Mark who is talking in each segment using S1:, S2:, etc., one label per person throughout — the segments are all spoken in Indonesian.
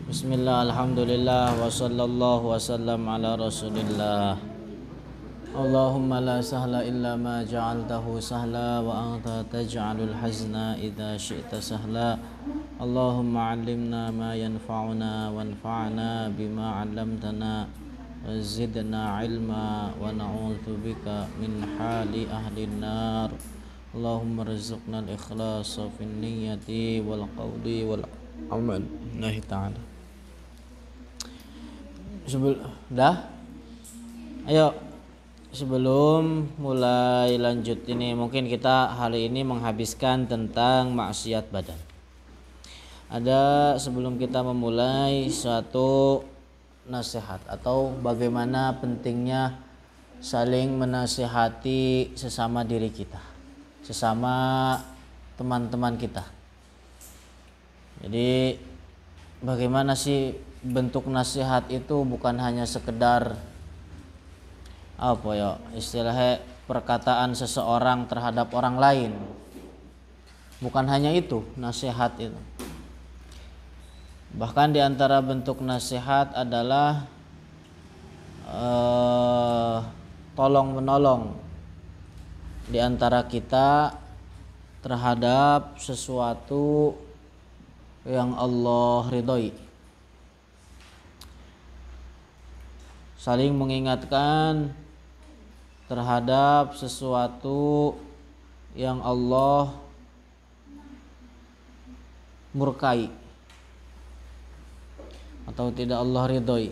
S1: Bismillah, alhamdulillah, wa sallallahu wasallam ala rasulillah. Allahumma la sahla illa ma ja'altahu sahla wa anta taj'alul hazna idha syi'ta sahla. Allahumma 'allimna ma yanfa'una wanfa'na bima 'allamtana wa zidna 'ilma wa na'udzu bika min hali ahli nar. Allahumma rizqna al-ikhlasa fin niyyati wal qawli wal amal. Nahi ta'ala. Ayo sebelum mulai lanjut ini, mungkin kita hari ini menghabiskan tentang maksiat badan. Ada sebelum kita memulai suatu nasihat atau bagaimana pentingnya saling menasihati sesama diri kita, sesama teman-teman kita. Jadi bagaimana sih bentuk nasihat itu? Bukan hanya sekedar istilahnya perkataan seseorang terhadap orang lain. Bukan hanya itu nasihat itu. Bahkan di antara bentuk nasihat adalah tolong menolong di antara kita terhadap sesuatu yang Allah ridhoi. Saling mengingatkan terhadap sesuatu yang Allah murkai atau tidak Allah ridhoi.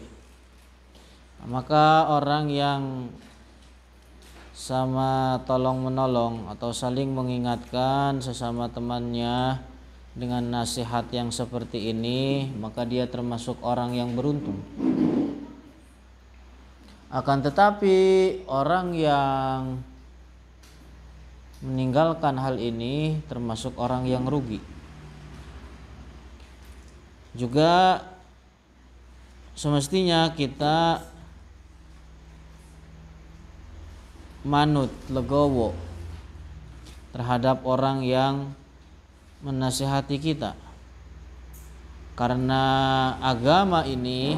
S1: Maka orang yang sama tolong menolong atau saling mengingatkan sesama temannya dengan nasihat yang seperti ini, maka dia termasuk orang yang beruntung. Akan tetapi orang yang meninggalkan hal ini termasuk orang yang rugi. Juga semestinya kita manut, legowo terhadap orang yang menasihati kita. Karena agama ini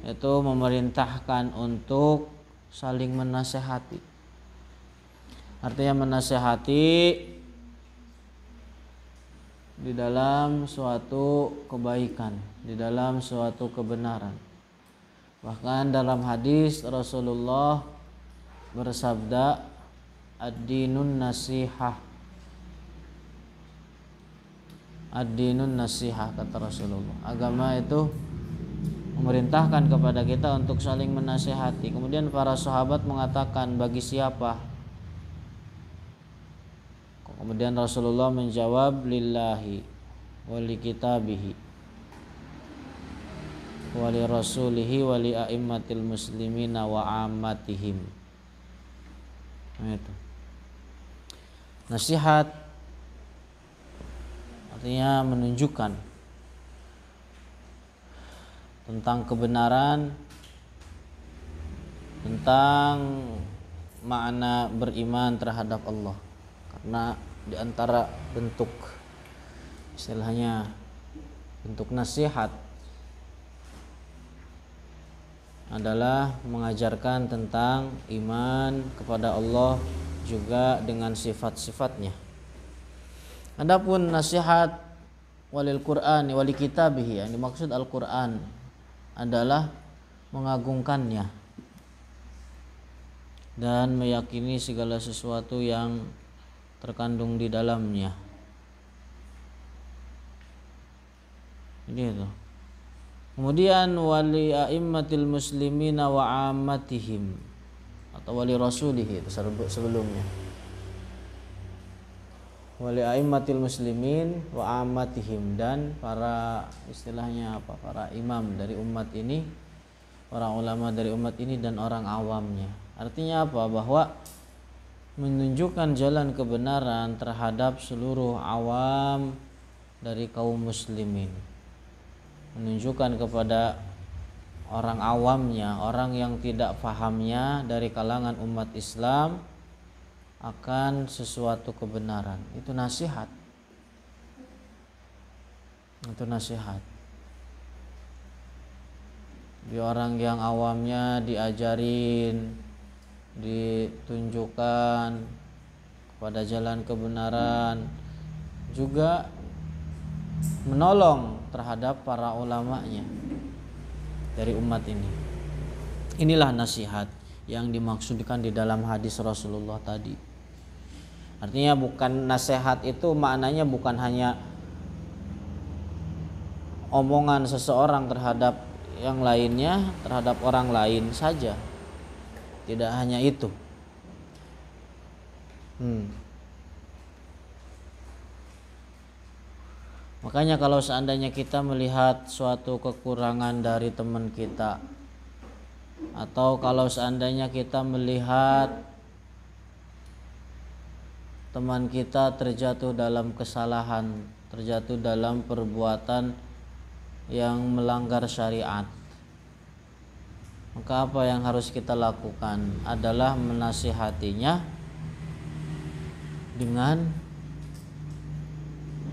S1: itu memerintahkan untuk saling menasehati. Artinya menasehati di dalam suatu kebaikan, di dalam suatu kebenaran. Bahkan dalam hadis Rasulullah bersabda, ad-dinun nasihah. Ad-dinun nasihah, kata Rasulullah. Agama itu memerintahkan kepada kita untuk saling menasihati. Kemudian para sahabat mengatakan, bagi siapa? Kemudian Rasulullah menjawab, lillahi wali kitabihi wali rasulihi wali a'immatil muslimina wa ammatihim. Itu nasihat, artinya menunjukkan tentang kebenaran, tentang makna beriman terhadap Allah. Karena di antara bentuk istilahnya bentuk nasihat adalah mengajarkan tentang iman kepada Allah juga dengan sifat-sifatnya. Adapun nasihat walil Qur'ani wali kitabihi, yang dimaksud Al-Qur'an adalah mengagungkannya dan meyakini segala sesuatu yang terkandung di dalamnya. Jadi itu. Kemudian wali a'immatil muslimina wa ammatihim atau wali rasulihi, itu sebelumnya. Wali a'immatil muslimin wa ammatihim, dan para istilahnya para imam dari umat ini, para ulama dari umat ini dan orang awamnya. Artinya apa? Bahwa menunjukkan jalan kebenaran terhadap seluruh awam dari kaum muslimin. Menunjukkan kepada orang awamnya, orang yang tidak fahamnya dari kalangan umat Islam akan sesuatu kebenaran. Itu nasihat. Itu nasihat. Di orang yang awamnya diajarin, ditunjukkan kepada jalan kebenaran, juga menolong terhadap para ulamanya dari umat ini. Inilah nasihat yang dimaksudkan di dalam hadis Rasulullah tadi. Artinya bukan nasihat itu maknanya bukan hanya omongan seseorang terhadap yang lainnya, terhadap orang lain saja. Tidak hanya itu. Makanya kalau seandainya kita melihat suatu kekurangan dari teman kita, atau kalau seandainya kita melihat teman kita terjatuh dalam kesalahan, terjatuh dalam perbuatan yang melanggar syariat, maka apa yang harus kita lakukan adalah menasihatinya dengan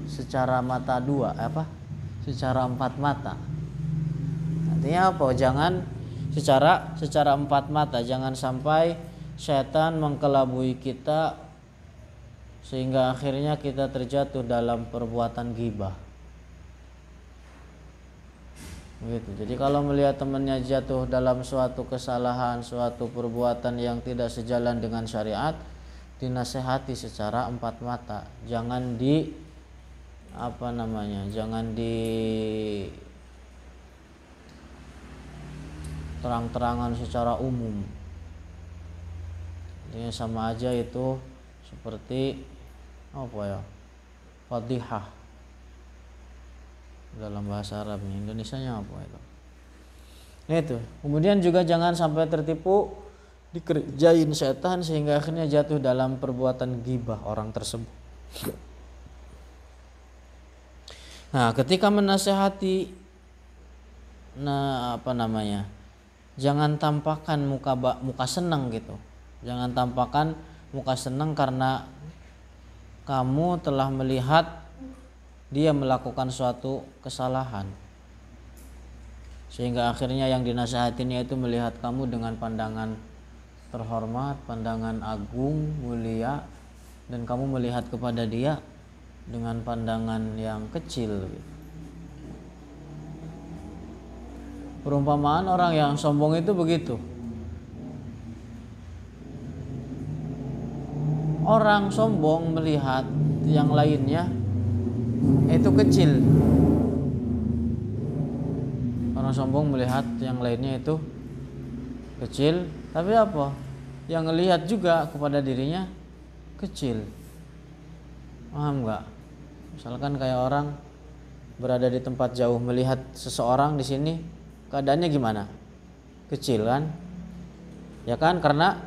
S1: secara mata dua, secara empat mata. Artinya apa? Jangan secara empat mata, jangan sampai setan mengkelabui kita sehingga akhirnya kita terjatuh dalam perbuatan ghibah. Begitu. Jadi kalau melihat temannya jatuh dalam suatu kesalahan, suatu perbuatan yang tidak sejalan dengan syariat, dinasehati secara empat mata. Jangan jangan di terang-terangan secara umum. Ini sama aja itu seperti Fadhihah dalam bahasa Arabnya. Indonesianya apa itu? Itu. Kemudian juga jangan sampai tertipu dikerjain setan sehingga akhirnya jatuh dalam perbuatan ghibah orang tersebut. Nah, ketika menasehati, jangan tampakkan muka senang gitu. Jangan tampakkan muka senang karena kamu telah melihat dia melakukan suatu kesalahan, sehingga akhirnya yang dinasehatinya itu melihat kamu dengan pandangan terhormat, pandangan agung, mulia, dan kamu melihat kepada dia dengan pandangan yang kecil. Perumpamaan orang yang sombong itu begitu. Orang sombong melihat yang lainnya itu kecil. Orang sombong melihat yang lainnya itu kecil, tapi apa? Yang ngelihat juga kepada dirinya kecil. Paham nggak? Misalkan kayak orang berada di tempat jauh melihat seseorang di sini, keadaannya gimana? Kecil kan? Ya kan? Karena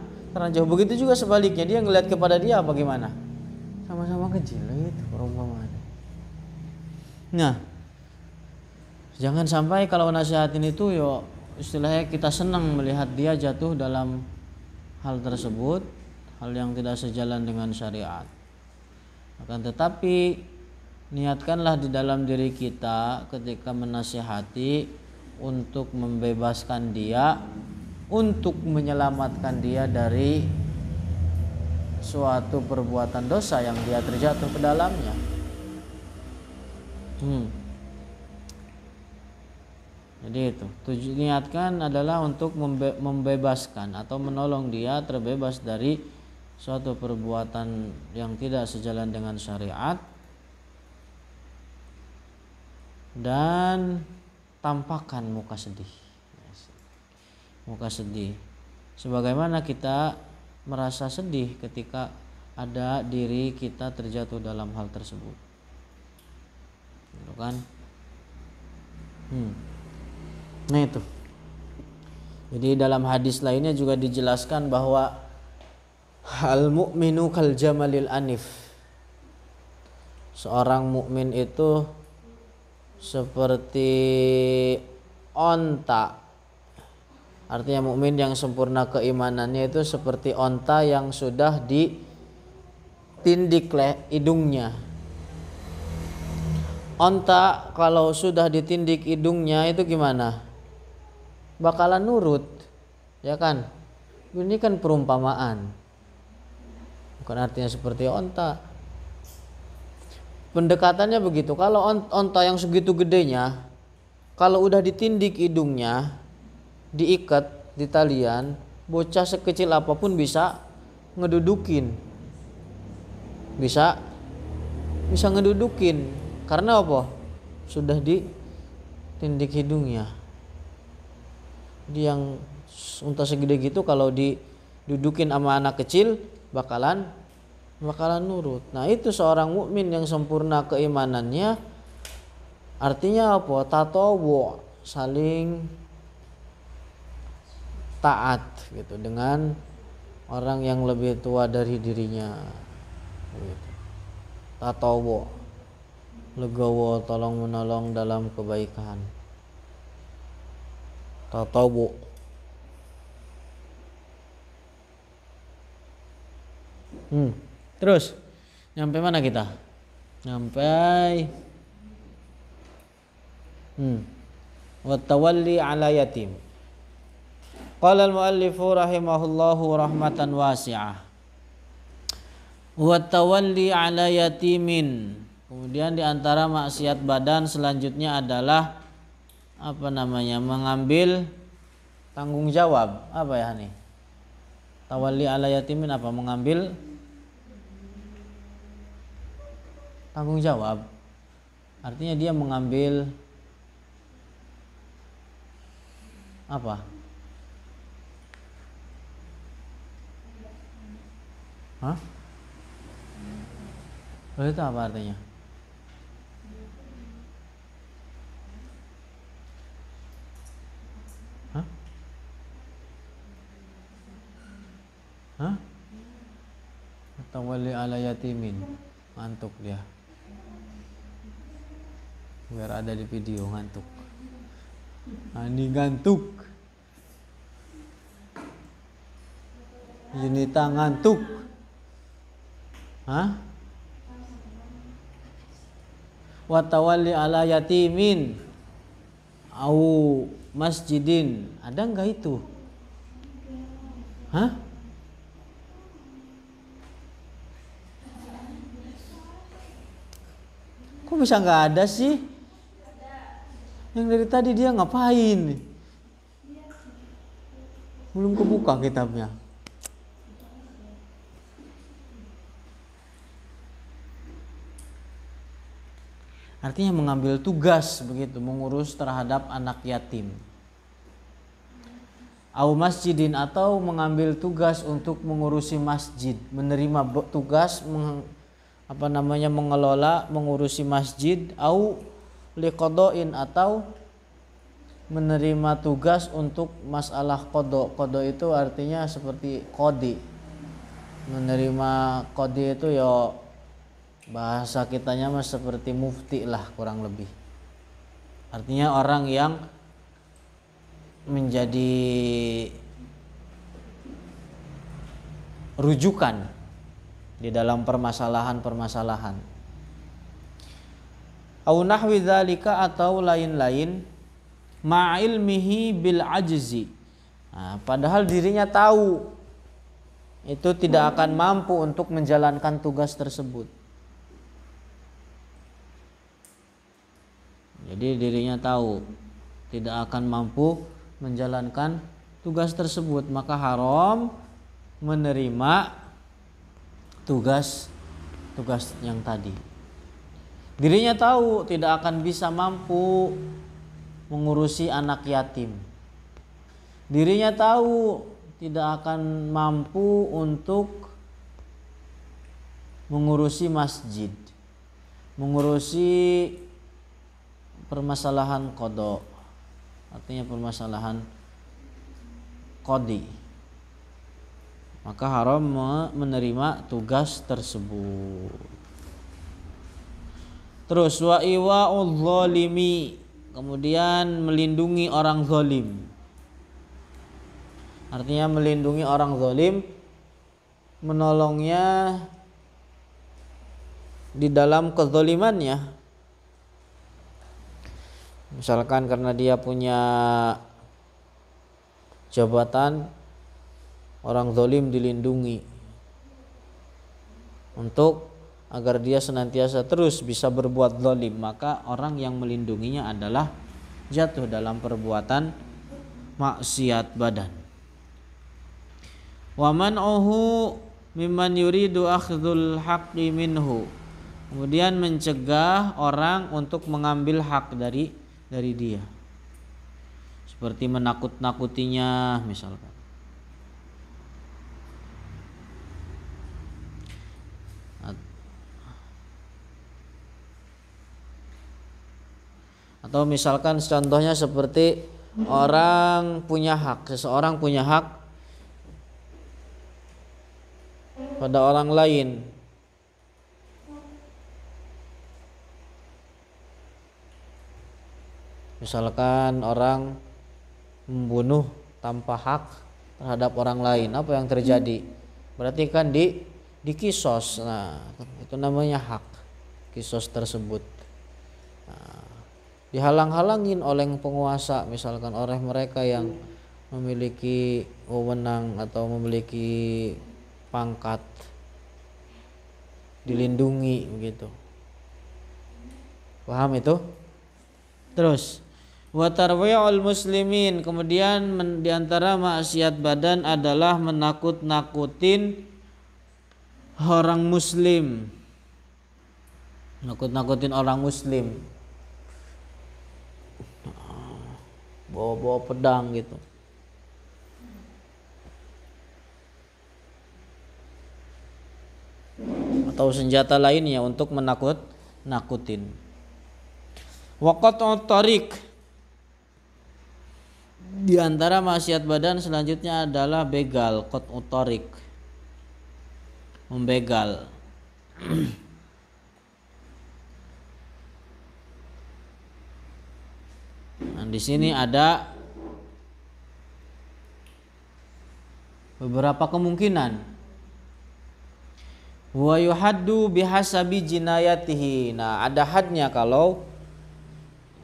S1: jauh. Begitu juga sebaliknya, dia ngelihat kepada dia apa gimana? Sama-sama kecil. Itu perumpamaan. Nah, jangan sampai kalau nasihatin itu istilahnya kita senang melihat dia jatuh dalam hal tersebut, hal yang tidak sejalan dengan syariat. Akan tetapi niatkanlah di dalam diri kita ketika menasihati untuk membebaskan dia, untuk menyelamatkan dia dari suatu perbuatan dosa yang dia terjatuh ke dalamnya. Jadi itu niatkan adalah untuk membebaskan atau menolong dia terbebas dari suatu perbuatan yang tidak sejalan dengan syariat, dan tampakkan muka sedih. Muka sedih sebagaimana kita merasa sedih ketika ada diri kita terjatuh dalam hal tersebut. Gitu kan? Nah itu. Jadi dalam hadis lainnya juga dijelaskan bahwa al mu'minu kal jamalil anif. Seorang mukmin itu seperti onta. Artinya mukmin yang sempurna keimanannya itu seperti onta yang sudah ditindik hidungnya. Onta kalau sudah ditindik hidungnya itu gimana? bakalan nurut, ya kan? Ini kan perumpamaan, bukan artinya seperti onta. Pendekatannya begitu. Kalau onta yang segitu gedenya, kalau udah ditindik hidungnya, diikat di talian, bocah sekecil apapun bisa ngedudukin, bisa ngedudukin. Karena apa? Sudah ditindik hidungnya. Dia yang unta segede gitu kalau didudukin sama anak kecil bakalan nurut. Nah, itu seorang mukmin yang sempurna keimanannya. Artinya apa? Tatawu, saling taat gitu dengan orang yang lebih tua dari dirinya. Gitu. Tatawu, legowo, tolong menolong dalam kebaikan. Tatawu. Terus nyampe mana kita? Nyampe wa tawalli ala yatim. Qala al-muallifu rahimahullahu rahmatan wasi'ah. Wa tawalli ala yatimin. Kemudian di antara maksiat badan selanjutnya adalah mengambil tanggung jawab. Apa ya nih? Tawalli ala yatimin apa? Mengambil tanggung jawab. Artinya dia mengambil apa? Hah? Itu apa artinya? Hah? Tawalli ala yatimin. Ngantuk dia. Biar ada di video, ngantuk. Ini ngantuk. Yunita ngantuk. Hah? Wa tawalli ala yatimin au masjidin. Ada enggak itu? Hah? Kok bisa nggak ada sih? Yang dari tadi dia ngapain? Belum kebuka kitabnya. Artinya mengambil tugas begitu, mengurus terhadap anak yatim. Au masjidin, atau mengambil tugas untuk mengurusi masjid, menerima tugas mengelola, mengurusi masjid. Au liqadoin, atau menerima tugas untuk masalah qada. Qada itu artinya seperti qadi. Menerima qadi itu ya bahasa kitanya mah seperti mufti lah kurang lebih. Artinya orang yang menjadi rujukan di dalam permasalahan-permasalahan. Au nahwi dzalika, atau lain-lain, ma'ilmihi bil ajzi. Nah, padahal dirinya tahu itu tidak akan mampu untuk menjalankan tugas tersebut. Jadi dirinya tahu tidak akan mampu menjalankan tugas tersebut, maka haram menerima tugas yang tadi. Dirinya tahu tidak akan bisa mampu mengurusi anak yatim. Dirinya tahu tidak akan mampu untuk mengurusi masjid, mengurusi permasalahan qada, artinya permasalahan qadi. Maka haram menerima tugas tersebut. Terus wa iwa'udz zalimi, kemudian melindungi orang zalim. Artinya melindungi orang zalim, menolongnya di dalam kezalimannya. Misalkan karena dia punya jabatan orang zalim dilindungi untuk agar dia senantiasa terus bisa berbuat zalim, maka orang yang melindunginya adalah jatuh dalam perbuatan maksiat badan. Wa man'uhu mimman yuridu akhdhul haqqi minhu. Kemudian mencegah orang untuk mengambil hak dari dia. Seperti menakut-nakutinya misalkan. Atau misalkan contohnya seperti orang punya hak, seseorang punya hak pada orang lain. Misalkan orang membunuh tanpa hak terhadap orang lain, apa yang terjadi? Berarti kan dikisos. Nah, itu namanya hak. Kisos tersebut. Nah, dihalang-halangin oleh penguasa, misalkan oleh mereka yang memiliki wewenang atau memiliki pangkat, dilindungi begitu. Paham itu? Terus wa tarwi'ul muslimin, kemudian diantara maksiat badan adalah menakut-nakutin orang muslim. Nakut-nakutin orang muslim. Bawa-bawa pedang gitu. Atau senjata lainnya untuk menakut-nakutin. Wa qat'ut thariq. Di antara maksiat badan selanjutnya adalah begal, qat'ut thariq. Membegal. Nah, di sini ada beberapa kemungkinan. Wa yuhaddu bihasabi jinayatihi. Nah, ada hadnya kalau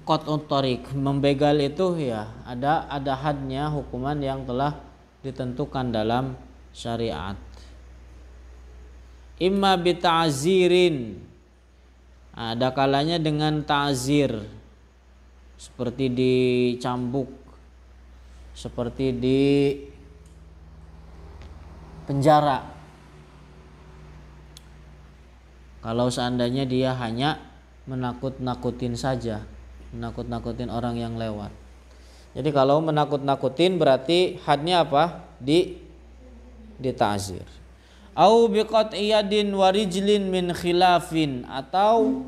S1: qat'ut thariq, membegal itu ya ada hadnya, hukuman yang telah ditentukan dalam syariat. Imma bita'zirin. Ada kalanya dengan ta'zir, seperti dicambuk, seperti di penjara. Kalau seandainya dia hanya menakut-nakutin saja, menakut-nakutin orang yang lewat. Jadi kalau menakut-nakutin berarti hadnya apa? Di ta'zir. Au biqat'i yadin wa rijlin min khilafin, atau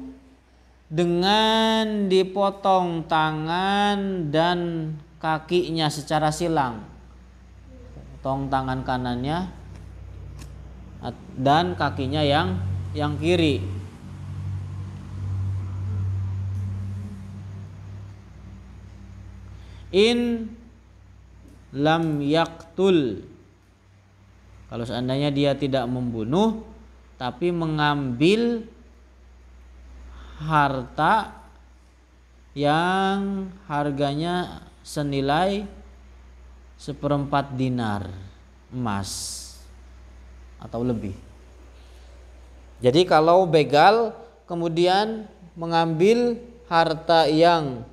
S1: dengan dipotong tangan dan kakinya secara silang. Potong tangan kanannya dan kakinya yang kiri. In lam yaqtul, kalau seandainya dia tidak membunuh tapi mengambil harta yang harganya senilai 1/4 dinar emas atau lebih. Jadi kalau begal kemudian mengambil harta yang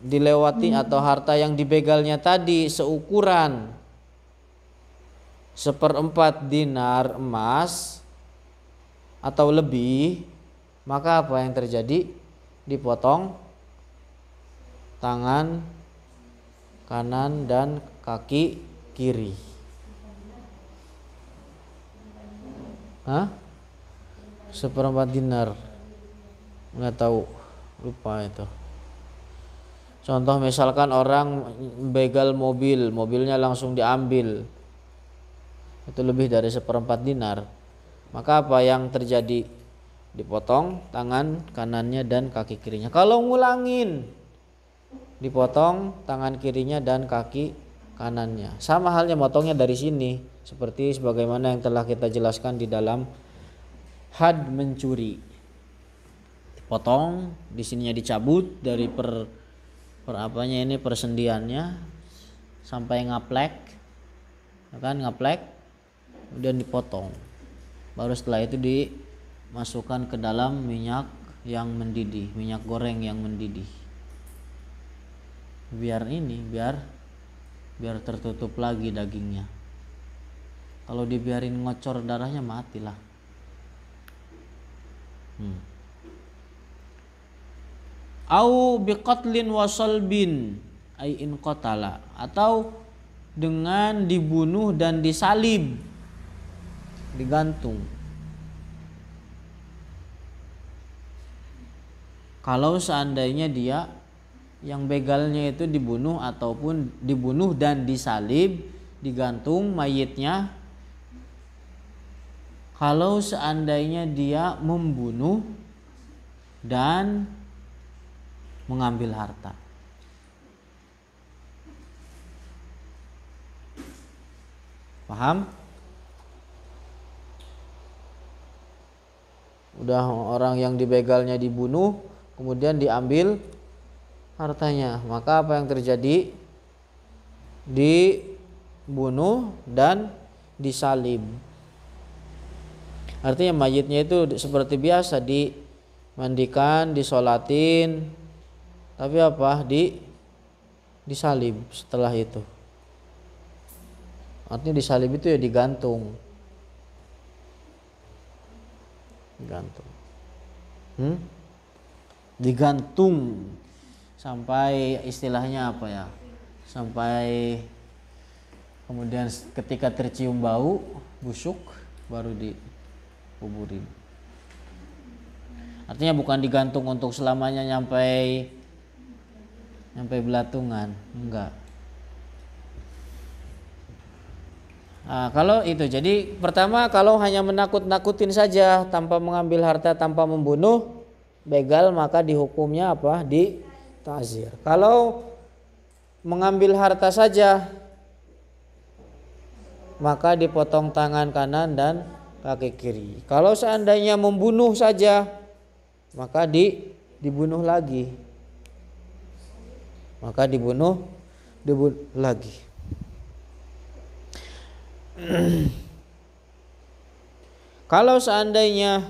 S1: dilewati atau harta yang dibegalnya tadi seukuran 1/4 dinar emas atau lebih, maka apa yang terjadi? Dipotong tangan kanan dan kaki kiri. 1/4 dinar, nggak tahu, lupa itu. Contoh misalkan orang begal mobilnya langsung diambil, itu lebih dari 1/4 dinar, maka apa yang terjadi? Dipotong tangan kanannya dan kaki kirinya. Kalau ngulangin, dipotong tangan kirinya dan kaki kanannya. Sama halnya motongnya dari sini, seperti sebagaimana yang telah kita jelaskan di dalam had mencuri. Potong, di sininya dicabut dari persendiannya, sampai ngaplek, kan ngaplek, kemudian dipotong. Baru setelah itu dimasukkan ke dalam minyak yang mendidih, minyak goreng yang mendidih. Biar tertutup lagi dagingnya. Kalau dibiarin ngocor darahnya matilah. Au biqatlin wasalbin ay in qatala, atau dengan dibunuh dan disalib, digantung. Kalau seandainya dia yang begalnya itu dibunuh ataupun dibunuh dan disalib, digantung mayitnya. Kalau seandainya dia membunuh dan mengambil harta. Paham? Udah orang yang dibegalnya dibunuh, kemudian diambil hartanya, maka apa yang terjadi? Dibunuh dan disalib. Artinya mayitnya itu seperti biasa, dimandikan, disolatin, tapi apa? Disalib setelah itu. Artinya disalib itu ya digantung. Digantung sampai istilahnya apa ya? Sampai kemudian ketika tercium bau busuk baru dikuburin. Artinya bukan digantung untuk selamanya nyampai belatungan, enggak. Nah, kalau itu, jadi pertama kalau hanya menakut-nakutin saja tanpa mengambil harta, tanpa membunuh, begal, maka dihukumnya apa? Di ta'zir. Kalau mengambil harta saja, maka dipotong tangan kanan dan kaki kiri. Kalau seandainya membunuh saja, maka dibunuh lagi. Maka dibunuh lagi. Kalau seandainya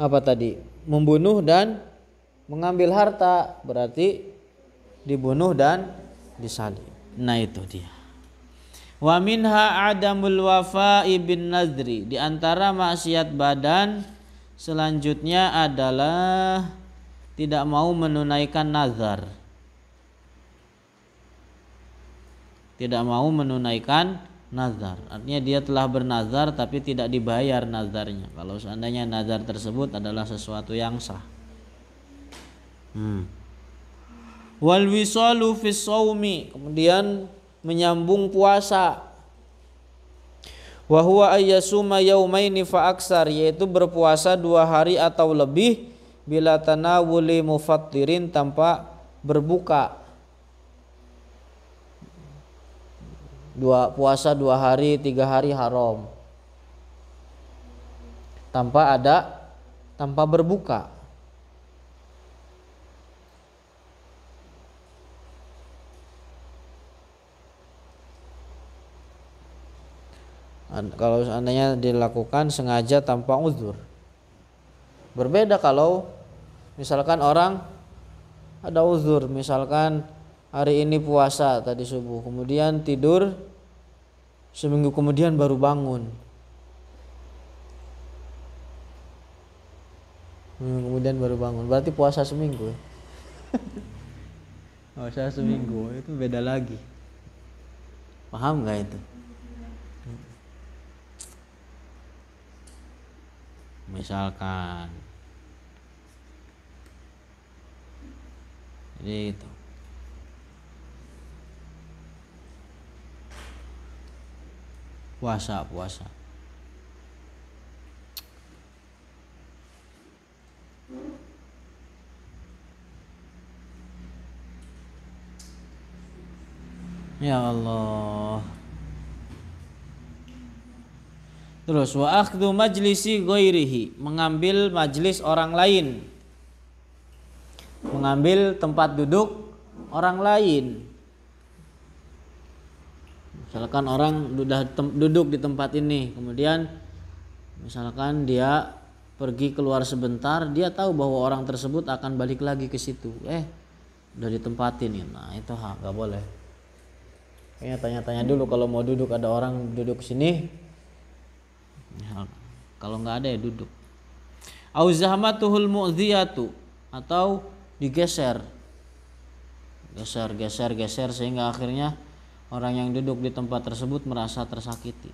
S1: apa tadi? Membunuh dan mengambil harta, berarti dibunuh dan disalib. Nah itu dia. Wa minha adamul wafa'i bin nadri. Di antara maksiat badan selanjutnya adalah tidak mau menunaikan nazar. Tidak mau menunaikan nazar. Artinya dia telah bernazar tapi tidak dibayar nazarnya. Kalau seandainya nazar tersebut adalah sesuatu yang sah. Wal wisalu fis shaumi, kemudian menyambung puasa. Wa huwa ayyasuma yaumaini fa aksar, yaitu berpuasa 2 hari atau lebih bila tanawuli mufattirin, tanpa berbuka. Puasa 2 hari 3 hari haram tanpa berbuka. Kalau seandainya dilakukan sengaja tanpa uzur. Berbeda kalau misalkan orang ada uzur, misalkan hari ini puasa tadi subuh, kemudian tidur, seminggu kemudian baru bangun. Berarti puasa seminggu. Puasa seminggu itu beda lagi. Paham gak itu? Misalkan jadi itu puasa ya Allah. Terus wa akhdhu majlisi ghairihi, mengambil majlis orang lain. mengambil tempat duduk orang lain. Misalkan orang duduk di tempat ini, kemudian misalkan dia pergi keluar sebentar, dia tahu bahwa orang tersebut akan balik lagi ke situ. Udah ditempatin ya. Nah, itu nggak boleh. Kayaknya tanya-tanya dulu kalau mau duduk, ada orang duduk sini. Ya, kalau nggak ada ya duduk. Au zahmatuhul mu'dhiyatu, atau digeser. Geser sehingga akhirnya orang yang duduk di tempat tersebut merasa tersakiti.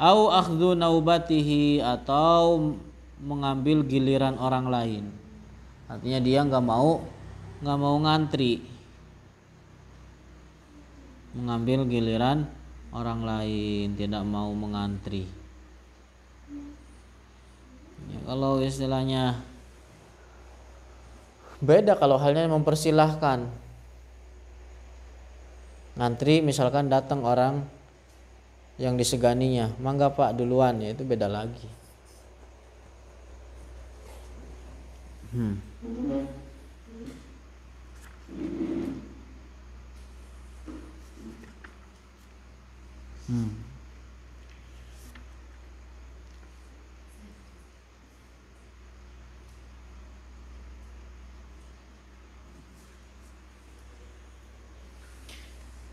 S1: Au akhdhu naubatihi, atau mengambil giliran orang lain. Artinya dia nggak mau ngantri, mengambil giliran orang lain, tidak mau mengantri. Ya, kalau istilahnya beda kalau halnya mempersilahkan. Ngantri misalkan datang orang yang diseganinya, mangga Pak duluan, ya itu beda lagi.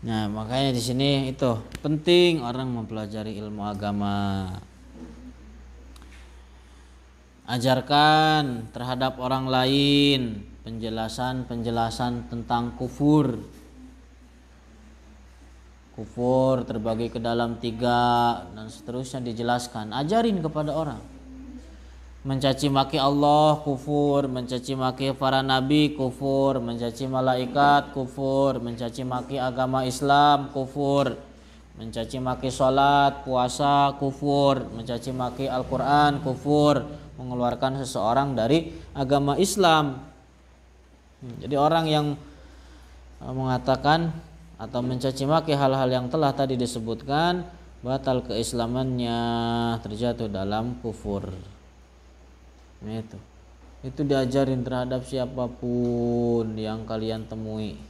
S1: Nah, makanya di sini itu penting orang mempelajari ilmu agama. Ajarkan terhadap orang lain penjelasan tentang kufur. Kufur terbagi ke dalam 3 dan seterusnya dijelaskan. Ajarin kepada orang. Mencaci maki Allah kufur, mencaci maki para nabi kufur, mencaci malaikat kufur, mencaci maki agama Islam kufur, mencaci maki salat, puasa kufur, mencaci maki Al-Qur'an kufur, mengeluarkan seseorang dari agama Islam. Jadi orang yang mengatakan atau mencaci maki hal-hal yang telah tadi disebutkan, batal keislamannya, terjatuh dalam kufur. Nah, itu diajarin terhadap siapapun yang kalian temui.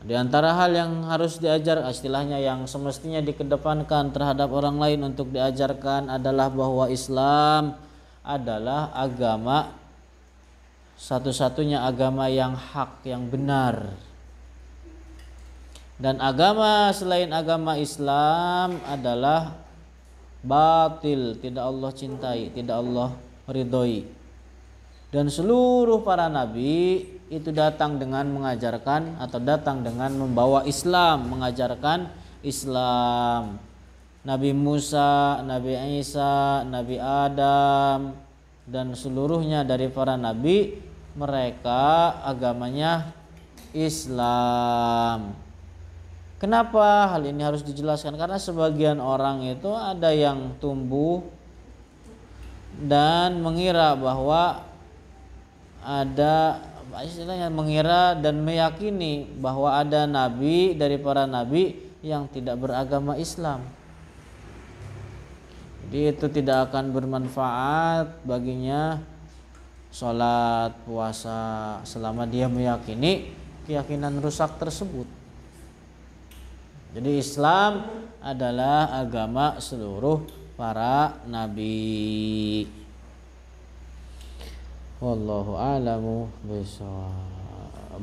S1: Di antara hal yang harus diajar, istilahnya yang semestinya dikedepankan terhadap orang lain untuk diajarkan adalah bahwa Islam adalah agama satu-satunya agama yang hak, yang benar. Dan agama selain agama Islam adalah batil, tidak Allah cintai, tidak Allah ridhoi. Dan seluruh para nabi itu datang dengan mengajarkan atau datang dengan membawa Islam, mengajarkan Islam. Nabi Musa, Nabi Isa, Nabi Adam, dan seluruhnya dari para nabi, mereka agamanya Islam. Kenapa hal ini harus dijelaskan? Karena sebagian orang itu ada yang tumbuh dan mengira bahwa ada, istilahnya mengira dan meyakini bahwa ada nabi dari para nabi yang tidak beragama Islam. Jadi itu tidak akan bermanfaat baginya sholat, puasa selama dia meyakini keyakinan rusak tersebut. Jadi Islam adalah agama seluruh para nabi. Wallahu a'lamu bishawab.